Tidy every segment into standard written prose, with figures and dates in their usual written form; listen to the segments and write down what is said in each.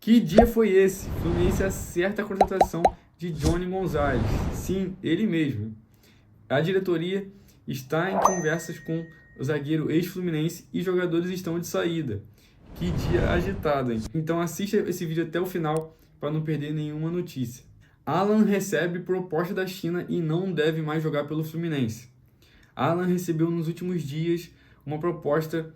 Que dia foi esse? Fluminense acerta a contratação de Johnny Gonzalez. Sim, ele mesmo. A diretoria está em conversas com o zagueiro ex-fluminense e jogadores estão de saída. Que dia agitado, hein? Então assista esse vídeo até o final para não perder nenhuma notícia. Alan recebe proposta da China e não deve mais jogar pelo Fluminense. Alan recebeu nos últimos dias uma proposta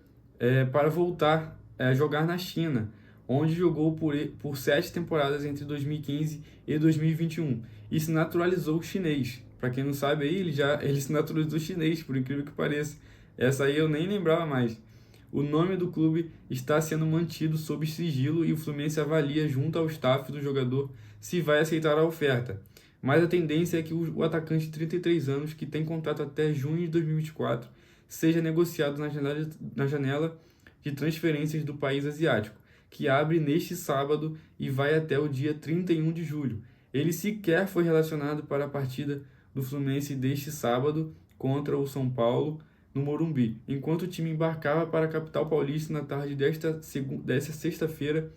para voltar a jogar na China, onde jogou por 7 temporadas entre 2015 e 2021 e se naturalizou chinês. Para quem não sabe aí, ele se naturalizou chinês, por incrível que pareça. Essa aí eu nem lembrava mais. O nome do clube está sendo mantido sob sigilo e o Fluminense avalia junto ao staff do jogador se vai aceitar a oferta. Mas a tendência é que o atacante de 33 anos, que tem contrato até junho de 2024, seja negociado na janela de transferências do país asiático, que abre neste sábado e vai até o dia 31 de julho. Ele sequer foi relacionado para a partida do Fluminense deste sábado contra o São Paulo no Morumbi, enquanto o time embarcava para a capital paulista na tarde desta sexta-feira.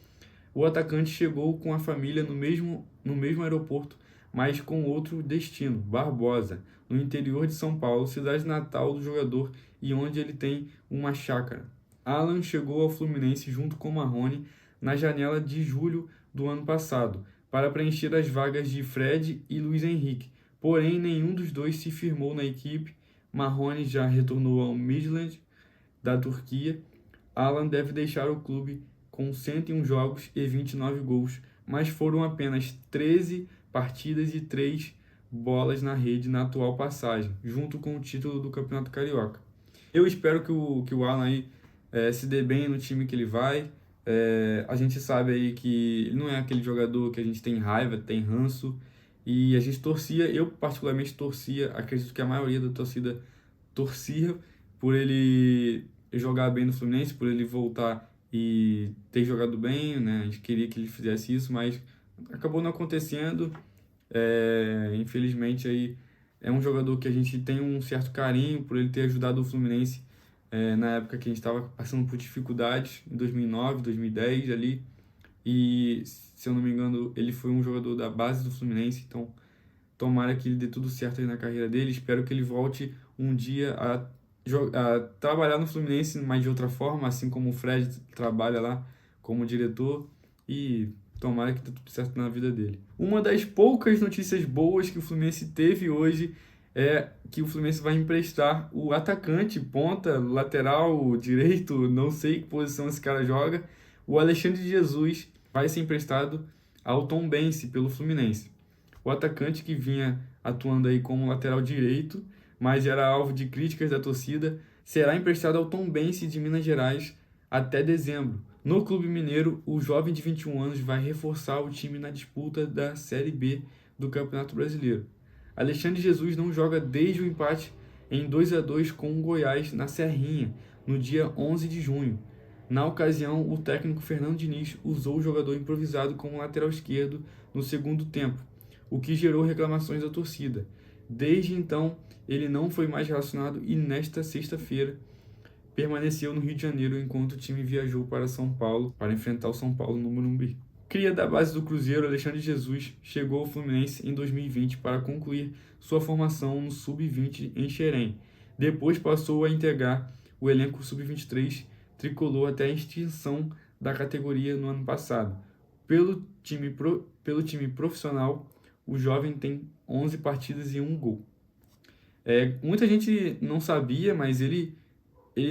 O atacante chegou com a família no mesmo aeroporto, mas com outro destino, Barbosa, no interior de São Paulo, cidade natal do jogador e onde ele tem uma chácara. Alan chegou ao Fluminense junto com Marrone na janela de julho do ano passado, para preencher as vagas de Fred e Luiz Henrique, porém nenhum dos dois se firmou na equipe. Marrone já retornou ao Midland da Turquia. Alan deve deixar o clube com 101 jogos e 29 gols, mas foram apenas 13 partidas e 3 bolas na rede na atual passagem, junto com o título do Campeonato Carioca. Eu espero que o Alan aí, se dê bem no time que ele vai. A gente sabe aí que ele não é aquele jogador que a gente tem raiva, tem ranço, e a gente torcia, eu particularmente torcia, acredito que a maioria da torcida torcia por ele jogar bem no Fluminense, por ele voltar e ter jogado bem, né? A gente queria que ele fizesse isso, mas acabou não acontecendo. Infelizmente aí é um jogador que a gente tem um certo carinho por ele ter ajudado o Fluminense na época que a gente estava passando por dificuldades, em 2009, 2010 ali. E, se eu não me engano, ele foi um jogador da base do Fluminense, então tomara que ele dê tudo certo aí na carreira dele. Espero que ele volte um dia a trabalhar no Fluminense, mas de outra forma, assim como o Fred trabalha lá como diretor, e tomara que dê tudo certo na vida dele. Uma das poucas notícias boas que o Fluminense teve hoje é que o Fluminense vai emprestar o atacante, ponta, lateral, direito, não sei que posição esse cara joga. O Alexandre de Jesus vai ser emprestado ao Tombense pelo Fluminense. O atacante, que vinha atuando aí como lateral direito, mas era alvo de críticas da torcida, será emprestado ao Tombense de Minas Gerais até dezembro. No Clube Mineiro, o jovem de 21 anos vai reforçar o time na disputa da Série B do Campeonato Brasileiro. Alexandre Jesus não joga desde o empate em 2-2 com o Goiás na Serrinha, no dia 11 de junho. Na ocasião, o técnico Fernando Diniz usou o jogador improvisado como lateral esquerdo no segundo tempo, o que gerou reclamações da torcida. Desde então, ele não foi mais relacionado e nesta sexta-feira permaneceu no Rio de Janeiro enquanto o time viajou para São Paulo para enfrentar o São Paulo no Morumbi. Cria da base do Cruzeiro, Alexandre Jesus chegou ao Fluminense em 2020 para concluir sua formação no Sub-20 em Xerém. Depois passou a integrar o elenco Sub-23 tricolor até a extinção da categoria no ano passado. Pelo time profissional, o jovem tem 11 partidas e 1 gol. Muita gente não sabia, mas ele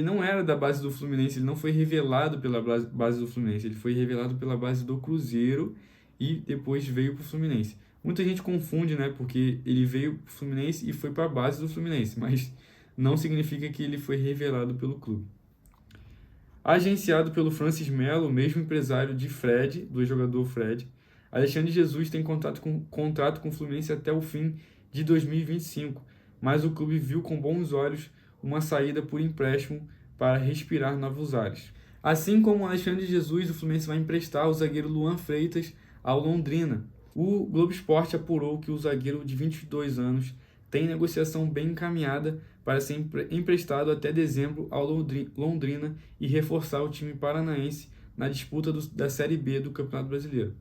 não era da base do Fluminense, ele não foi revelado pela base do Fluminense, ele foi revelado pela base do Cruzeiro e depois veio para o Fluminense. Muita gente confunde, né, porque ele veio para o Fluminense e foi para a base do Fluminense, mas não significa que ele foi revelado pelo clube. Agenciado pelo Francis Melo, o mesmo empresário de Fred, do jogador Fred, Alexandre Jesus tem contrato com o Fluminense até o fim de 2025, mas o clube viu com bons olhos uma saída por empréstimo para respirar novos ares. Assim como o Alexandre Jesus, o Fluminense vai emprestar o zagueiro Luan Freitas ao Londrina. O Globo Esporte apurou que o zagueiro de 22 anos tem negociação bem encaminhada para ser emprestado até dezembro ao Londrina e reforçar o time paranaense na disputa da Série B do Campeonato Brasileiro.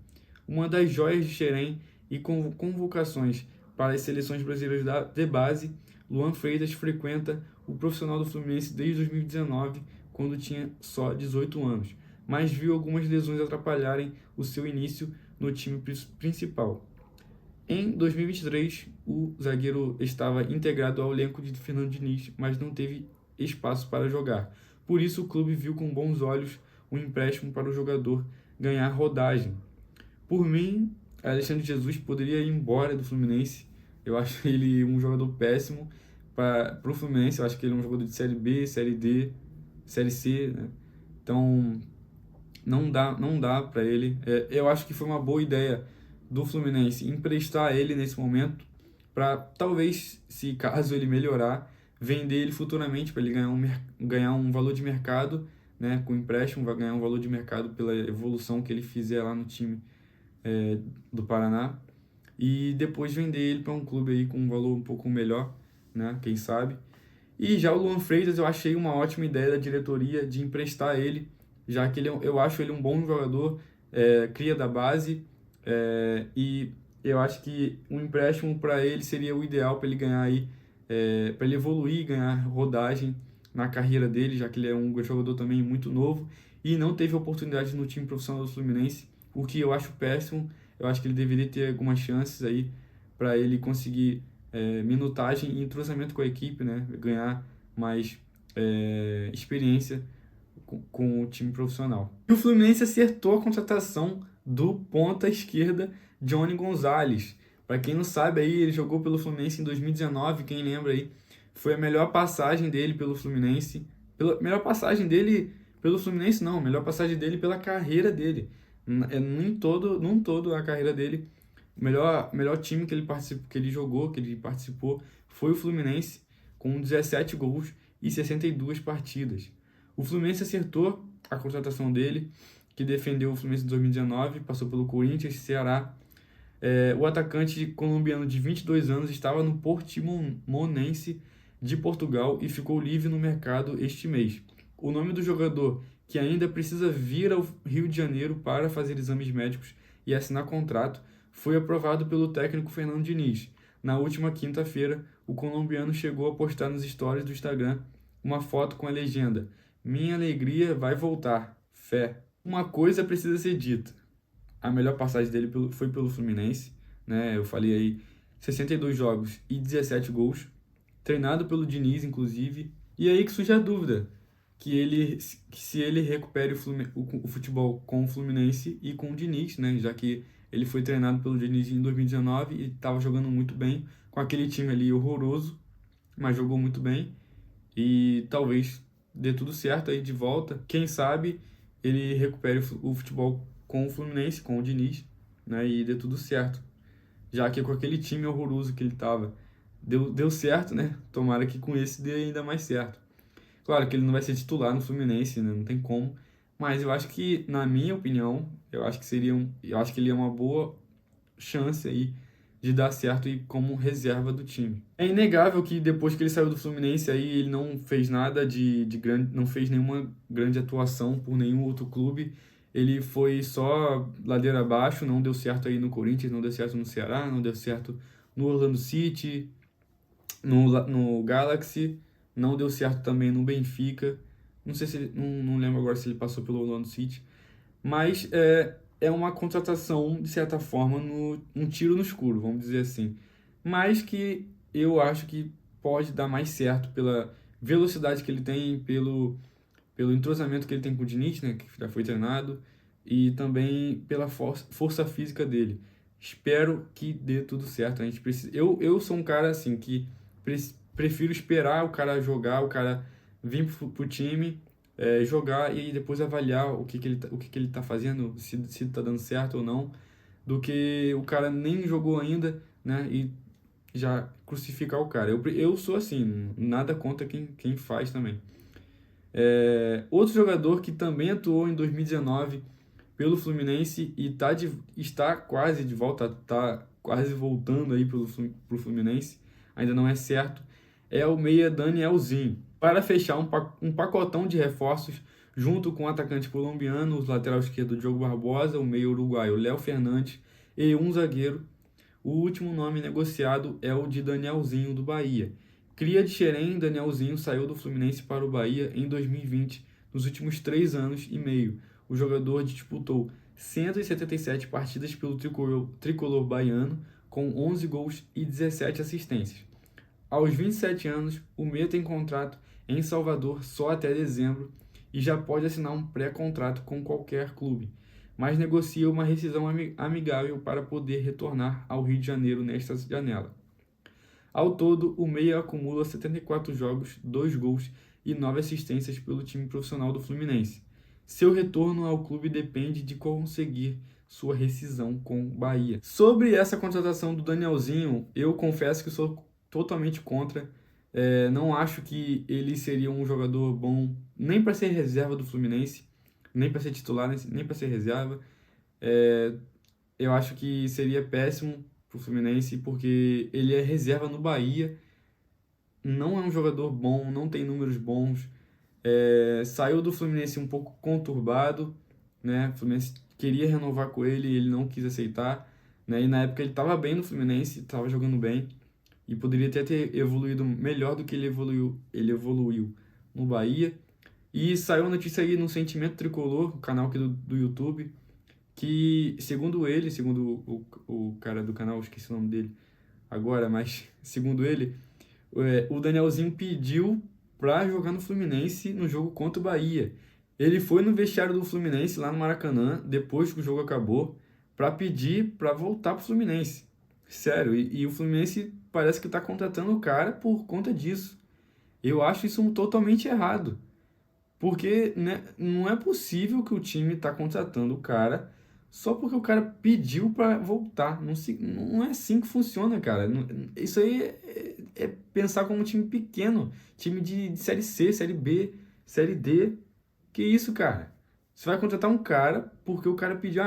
Uma das joias de Xerém e com convocações para as seleções brasileiras de base, Luan Freitas frequenta o profissional do Fluminense desde 2019, quando tinha só 18 anos, mas viu algumas lesões atrapalharem o seu início no time principal. Em 2023, o zagueiro estava integrado ao elenco de Fernando Diniz, mas não teve espaço para jogar. Por isso, o clube viu com bons olhos o empréstimo para o jogador ganhar rodagem. Por mim, Alexandre Jesus poderia ir embora do Fluminense. Eu acho ele um jogador péssimo para o Fluminense. Eu acho que ele é um jogador de Série B, Série D, Série C, né? Então, não dá para ele. Eu acho que foi uma boa ideia do Fluminense emprestar ele nesse momento para talvez, se caso ele melhorar, vender ele futuramente para ele ganhar um valor de mercado, né? Com empréstimo, vai ganhar um valor de mercado pela evolução que ele fizer lá no time do Paraná, e depois vender ele para um clube aí com um valor um pouco melhor, né? Quem sabe. E já o Luan Freitas, eu achei uma ótima ideia da diretoria de emprestar ele, já que eu acho ele um bom jogador, cria da base, e eu acho que um empréstimo para ele seria o ideal para ele ganhar aí, para ele evoluir, ganhar rodagem na carreira dele, já que ele é um jogador também muito novo e não teve oportunidade no time profissional do Fluminense, o que eu acho péssimo. Eu acho que ele deveria ter algumas chances aí para ele conseguir minutagem e entrosamento com a equipe, né? Ganhar mais experiência com o time profissional. E o Fluminense acertou a contratação do ponta esquerda Johnny Gonzalez. Para quem não sabe aí, ele jogou pelo Fluminense em 2019, quem lembra aí, foi a melhor passagem dele pelo Fluminense. Melhor passagem dele pelo Fluminense não, melhor passagem dele pela carreira dele. Num todo a carreira dele, o melhor time que ele participou foi o Fluminense, com 17 gols e 62 partidas. O Fluminense acertou a contratação dele, que defendeu o Fluminense em 2019, passou pelo Corinthians, Ceará. O atacante colombiano de 22 anos estava no Portimonense de Portugal e ficou livre no mercado este mês. O nome do jogador, que ainda precisa vir ao Rio de Janeiro para fazer exames médicos e assinar contrato, foi aprovado pelo técnico Fernando Diniz. Na última quinta-feira, o colombiano chegou a postar nos stories do Instagram uma foto com a legenda: "Minha alegria vai voltar, fé." Uma coisa precisa ser dita: a melhor passagem dele foi pelo Fluminense, né? Eu falei aí, 62 jogos e 17 gols, treinado pelo Diniz, inclusive. E aí que surge a dúvida, que se ele recupere o futebol com o Fluminense e com o Diniz, né? Já que ele foi treinado pelo Diniz em 2019 e estava jogando muito bem, com aquele time ali horroroso, mas jogou muito bem. E talvez dê tudo certo aí de volta. Quem sabe ele recupere o futebol com o Fluminense, com o Diniz, né? E dê tudo certo. Já que com aquele time horroroso que ele estava, deu certo, né? Tomara que com esse dê ainda mais certo. Claro que ele não vai ser titular no Fluminense, né? Não tem como. Mas eu acho que, na minha opinião, eu acho que ele é uma boa chance aí de dar certo e como reserva do time. É inegável que depois que ele saiu do Fluminense aí, ele não fez nada de grande, não fez nenhuma grande atuação por nenhum outro clube. Ele foi só ladeira abaixo, não deu certo aí no Corinthians, não deu certo no Ceará, não deu certo no Orlando City, no Galaxy, não deu certo também no Benfica. Não sei se não lembro agora se ele passou pelo Orlando City, mas é uma contratação, de certa forma, um tiro no escuro, vamos dizer assim. Mas que eu acho que pode dar mais certo pela velocidade que ele tem, pelo entrosamento que ele tem com o Diniz, né, que já foi treinado, e também pela força física dele. Espero que dê tudo certo. A gente precisa. Eu sou um cara assim que prefiro esperar o cara jogar, o cara vir pro time, jogar e depois avaliar o que ele tá fazendo, se tá dando certo ou não, do que o cara nem jogou ainda, né, e já crucificar o cara. Eu sou assim, nada contra quem faz também. Outro jogador que também atuou em 2019 pelo Fluminense e está quase de volta, está quase voltando aí pro Fluminense, ainda não é certo, é o meia Danielzinho. Para fechar um pacotão de reforços, junto com o atacante colombiano, o lateral esquerdo Diogo Barbosa, o meio uruguaio Léo Fernandes e um zagueiro. O último nome negociado é o de Danielzinho, do Bahia. Cria de Xerém, Danielzinho saiu do Fluminense para o Bahia em 2020. Nos últimos 3 anos e meio, o jogador disputou 177 partidas pelo tricolor baiano, com 11 gols e 17 assistências. Aos 27 anos, o meia tem contrato em Salvador só até dezembro e já pode assinar um pré-contrato com qualquer clube, mas negocia uma rescisão amigável para poder retornar ao Rio de Janeiro nesta janela. Ao todo, o meia acumula 74 jogos, 2 gols e 9 assistências pelo time profissional do Fluminense. Seu retorno ao clube depende de conseguir sua rescisão com o Bahia. Sobre essa contratação do Danielzinho, eu confesso que sou totalmente contra. Não acho que ele seria um jogador bom nem para ser reserva do Fluminense, nem para ser titular, nem para ser reserva. Eu acho que seria péssimo para o Fluminense porque ele é reserva no Bahia, não é um jogador bom, não tem números bons. Saiu do Fluminense um pouco conturbado, né? O Fluminense queria renovar com ele e ele não quis aceitar, né? E na época ele estava bem no Fluminense, estava jogando bem e poderia até ter evoluído melhor do que ele evoluiu no Bahia. E saiu a notícia aí no Sentimento Tricolor, o canal aqui do YouTube, que segundo ele, segundo o cara do canal, esqueci o nome dele agora, mas segundo ele, o Danielzinho pediu para jogar no Fluminense no jogo contra o Bahia. Ele foi no vestiário do Fluminense lá no Maracanã, depois que o jogo acabou, para pedir para voltar pro Fluminense. Sério, e o Fluminense parece que está contratando o cara por conta disso. Eu acho isso totalmente errado. Porque, né, não é possível que o time está contratando o cara só porque o cara pediu para voltar. Não é assim que funciona, cara. Isso aí é pensar como um time pequeno, time de Série C, Série B, Série D. Que isso, cara? Você vai contratar um cara porque o cara pediu,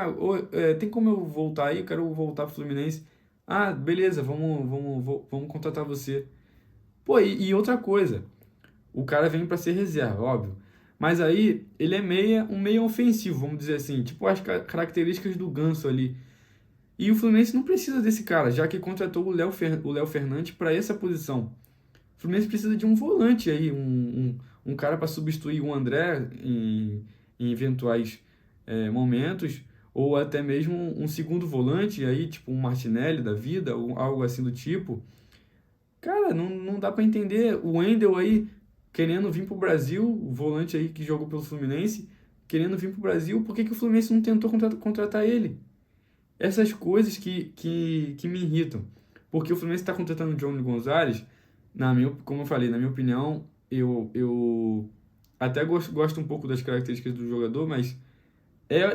tem como eu voltar aí? Eu quero voltar pro Fluminense. Ah, beleza, vamos contratar você. Pô, e outra coisa, o cara vem para ser reserva, óbvio. Mas aí ele é um meia ofensivo, vamos dizer assim, tipo as características do Ganso ali. E o Fluminense não precisa desse cara, já que contratou o Léo Fernandes para essa posição. O Fluminense precisa de um volante aí, um cara para substituir o André em eventuais momentos, ou até mesmo um segundo volante aí, tipo um Martinelli da vida, ou algo assim do tipo. Cara, não dá para entender. O Wendel aí querendo vir pro Brasil, o volante aí que jogou pelo Fluminense, querendo vir pro Brasil, por que que o Fluminense não tentou contratar ele? Essas coisas que me irritam. Porque o Fluminense está contratando o Johnny Gonzalez, como eu falei, na minha opinião, eu até gosto um pouco das características do jogador, mas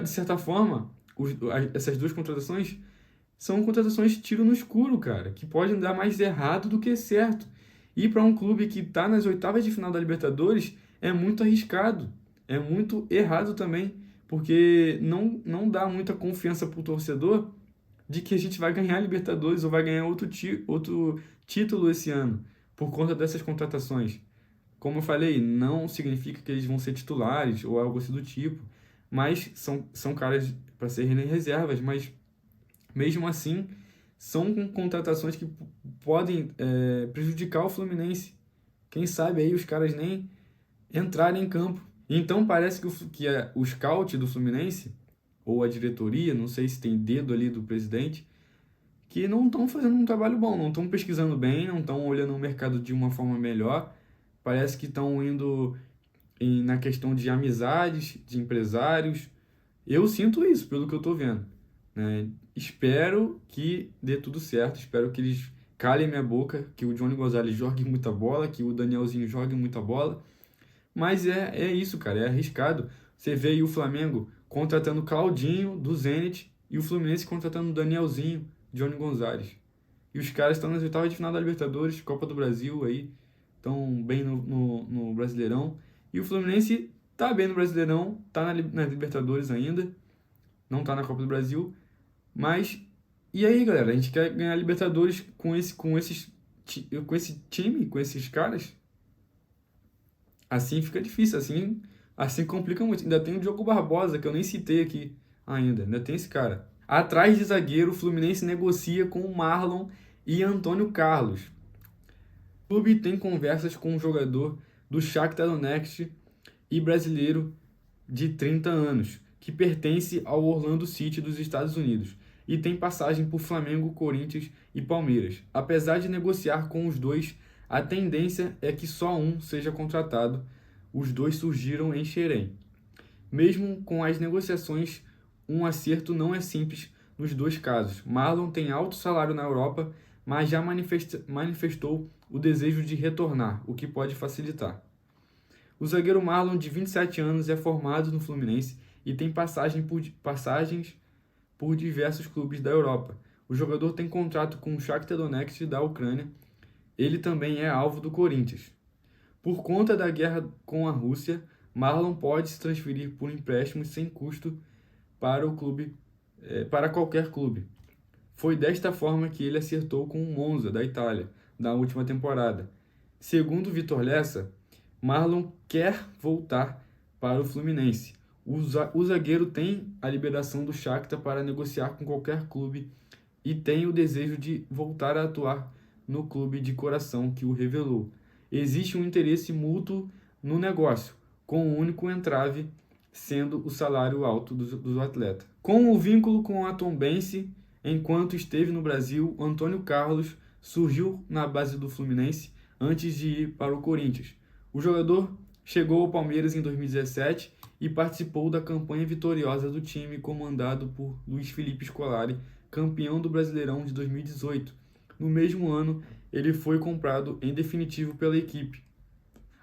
de certa forma, essas duas contratações são contratações tiro no escuro, cara, que podem dar mais errado do que certo. Ir para um clube que está nas oitavas de final da Libertadores é muito arriscado, é muito errado também, porque não dá muita confiança para o torcedor de que a gente vai ganhar a Libertadores ou vai ganhar outro título esse ano, por conta dessas contratações. Como eu falei, não significa que eles vão ser titulares ou algo assim do tipo, mas são caras para serem reservas, mas mesmo assim, são contratações que podem prejudicar o Fluminense. Quem sabe aí os caras nem entrarem em campo. Então parece que o scout do Fluminense, ou a diretoria, não sei se tem dedo ali do presidente, que não estão fazendo um trabalho bom, não estão pesquisando bem, não estão olhando o mercado de uma forma melhor. Parece que estão indo na questão de amizades, de empresários. Eu sinto isso, pelo que eu estou vendo, né? Espero que dê tudo certo, espero que eles calem minha boca, que o Johnny Gonzalez jogue muita bola, que o Danielzinho jogue muita bola, mas é isso, cara, é arriscado. Você vê aí o Flamengo contratando Claudinho do Zenit e o Fluminense contratando o Danielzinho, Johnny Gonzalez. E os caras estão nas oitavas de final da Libertadores, Copa do Brasil aí, estão bem no Brasileirão. E o Fluminense tá bem no Brasileirão, tá na Libertadores ainda, não tá na Copa do Brasil. Mas, e aí, galera? A gente quer ganhar Libertadores com esse time, com esses caras? Assim fica difícil, assim Assim complica muito. Ainda tem o Diogo Barbosa, que eu nem citei aqui ainda tem esse cara. Atrás de zagueiro, o Fluminense negocia com o Marlon e Antônio Carlos. O clube tem conversas com um jogador do Shakhtar Donetsk e brasileiro de 30 anos, que pertence ao Orlando City dos Estados Unidos e tem passagem por Flamengo, Corinthians e Palmeiras. Apesar de negociar com os dois, a tendência é que só um seja contratado. Os dois surgiram em Xerém. Mesmo com as negociações, um acerto não é simples nos dois casos. Marlon tem alto salário na Europa, mas já manifestou o desejo de retornar, o que pode facilitar. O zagueiro Marlon, de 27 anos, é formado no Fluminense e tem passagens por diversos clubes da Europa. O jogador tem contrato com o Shakhtar Donetsk da Ucrânia. Ele também é alvo do Corinthians. Por conta da guerra com a Rússia, Marlon pode se transferir por empréstimos sem custo para o clube, para qualquer clube. Foi desta forma que ele acertou com o Monza, da Itália, na última temporada. Segundo Vitor Lessa, Marlon quer voltar para o Fluminense. O zagueiro tem a liberação do Shakhtar para negociar com qualquer clube e tem o desejo de voltar a atuar no clube de coração que o revelou. Existe um interesse mútuo no negócio, com o único entrave sendo o salário alto do atleta. Com o vínculo com a Tombense, enquanto esteve no Brasil, Antônio Carlos surgiu na base do Fluminense antes de ir para o Corinthians. O jogador chegou ao Palmeiras em 2017 e participou da campanha vitoriosa do time comandado por Luiz Felipe Scolari, campeão do Brasileirão de 2018. No mesmo ano, ele foi comprado em definitivo pela equipe.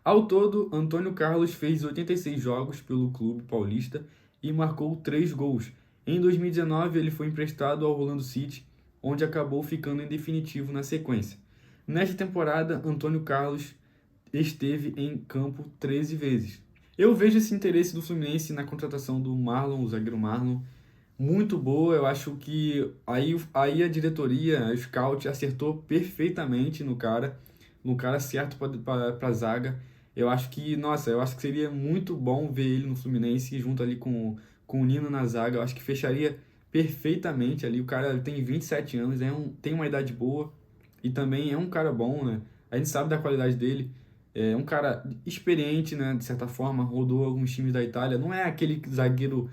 Ao todo, Antônio Carlos fez 86 jogos pelo clube paulista e marcou 3 gols. Em 2019, ele foi emprestado ao Orlando City, onde acabou ficando em definitivo na sequência. Nesta temporada, Antônio Carlos esteve em campo 13 vezes. Eu vejo esse interesse do Fluminense na contratação do Marlon, o zagueiro Marlon, muito boa. Eu acho que aí a diretoria, a Scout, acertou perfeitamente no cara certo para a zaga. Eu acho que, nossa, eu acho que seria muito bom ver ele no Fluminense junto ali com o Nino na zaga. Eu acho que fecharia perfeitamente ali. O cara tem 27 anos, tem uma idade boa e também é um cara bom, né? A gente sabe da qualidade dele. É um cara experiente, né? De certa forma, rodou alguns times da Itália. Não é aquele zagueiro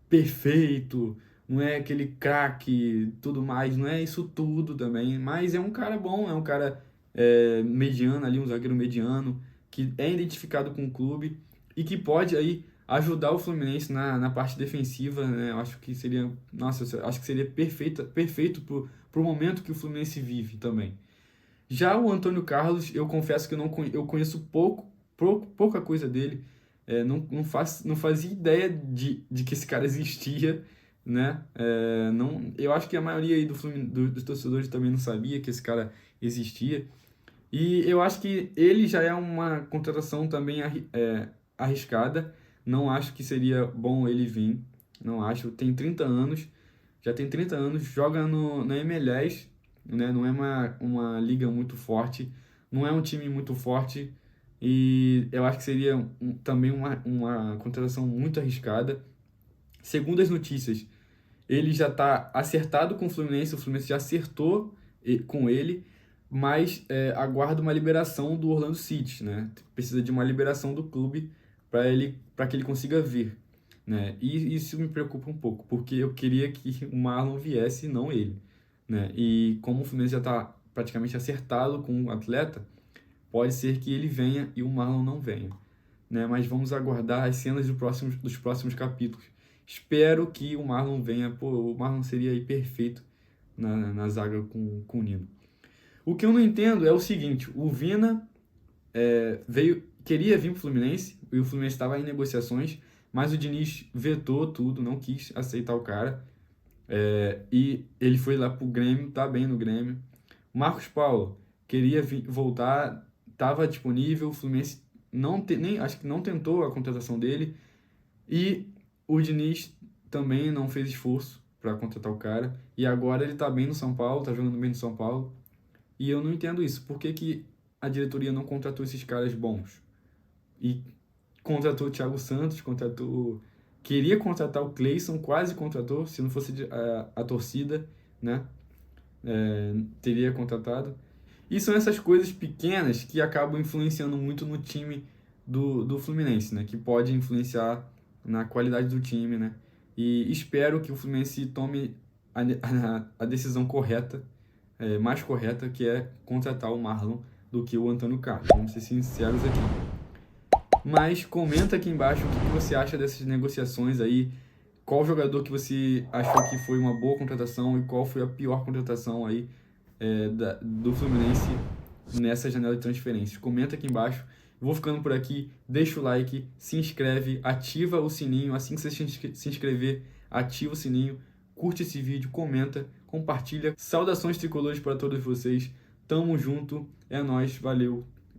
perfeito, não é aquele craque, tudo mais, não é isso tudo também, mas é um cara bom, é um cara mediano ali, um zagueiro mediano, que é identificado com o clube e que pode aí ajudar o Fluminense na parte defensiva, né? Eu acho que seria, nossa, eu acho que seria perfeito pro momento que o Fluminense vive também. Já o Antônio Carlos, eu confesso que eu conheço pouca coisa dele. Não fazia ideia de que esse cara existia, né? Não, eu acho que a maioria aí dos torcedores também não sabia que esse cara existia. E eu acho que ele já é uma contratação também arriscada. Não acho que seria bom ele vir. Não acho. Tem 30 anos, já tem 30 anos, joga na MLS, né? Não é uma liga muito forte, não é um time muito forte. E eu acho que seria também uma contratação muito arriscada. Segundo as notícias, ele já está acertado com o Fluminense já acertou com ele, mas aguarda uma liberação do Orlando City, né? Precisa de uma liberação do clube para que ele consiga vir, né? E isso me preocupa um pouco, porque eu queria que o Marlon viesse e não ele, né? E como o Fluminense já está praticamente acertado com o atleta, pode ser que ele venha e o Marlon não venha, né? Mas vamos aguardar as cenas dos próximos capítulos. Espero que o Marlon venha. Pô, o Marlon seria aí perfeito na zaga com o Nino. O que eu não entendo é o seguinte: o Vina queria vir para o Fluminense e o Fluminense estava em negociações, mas o Diniz vetou tudo, não quis aceitar o cara. E ele foi lá pro Grêmio, tá bem no Grêmio. Marcos Paulo queria voltar, estava disponível, o Fluminense nem acho que não tentou a contratação dele e o Diniz também não fez esforço para contratar o cara e agora ele tá bem no São Paulo, tá jogando bem no São Paulo e eu não entendo isso. Por que a diretoria não contratou esses caras bons? E contratou o Thiago Santos, queria contratar o Cleison, quase contratou, se não fosse a torcida, né? Teria contratado. E são essas coisas pequenas que acabam influenciando muito no time do Fluminense, né? Que pode influenciar na qualidade do time, né? E espero que o Fluminense tome a decisão correta, mais correta, que é contratar o Marlon do que o Antônio Carlos. Vamos ser sinceros aqui. Mas comenta aqui embaixo o que você acha dessas negociações aí. Qual jogador que você achou que foi uma boa contratação e qual foi a pior contratação aí do Fluminense nessa janela de transferências. Comenta aqui embaixo. Eu vou ficando por aqui. Deixa o like, se inscreve, ativa o sininho. Assim que você se inscrever, ativa o sininho. Curte esse vídeo, comenta, compartilha. Saudações tricolores para todos vocês. Tamo junto. É nóis. Valeu.